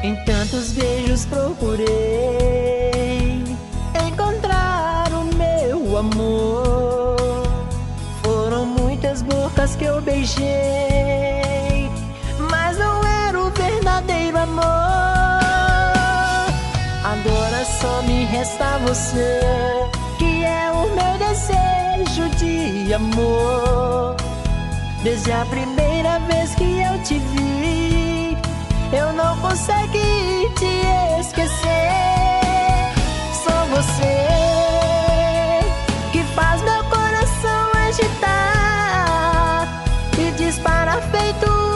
Em tantos beijos procurei encontrar o meu amor. Foram muitas bocas que eu beijei, mas não era o verdadeiro amor. Agora só me resta você, que é o meu desejo de amor. Desde a primeira vez que eu te vi, eu não consegui te esquecer. Só você que faz meu coração agitar e dispara feito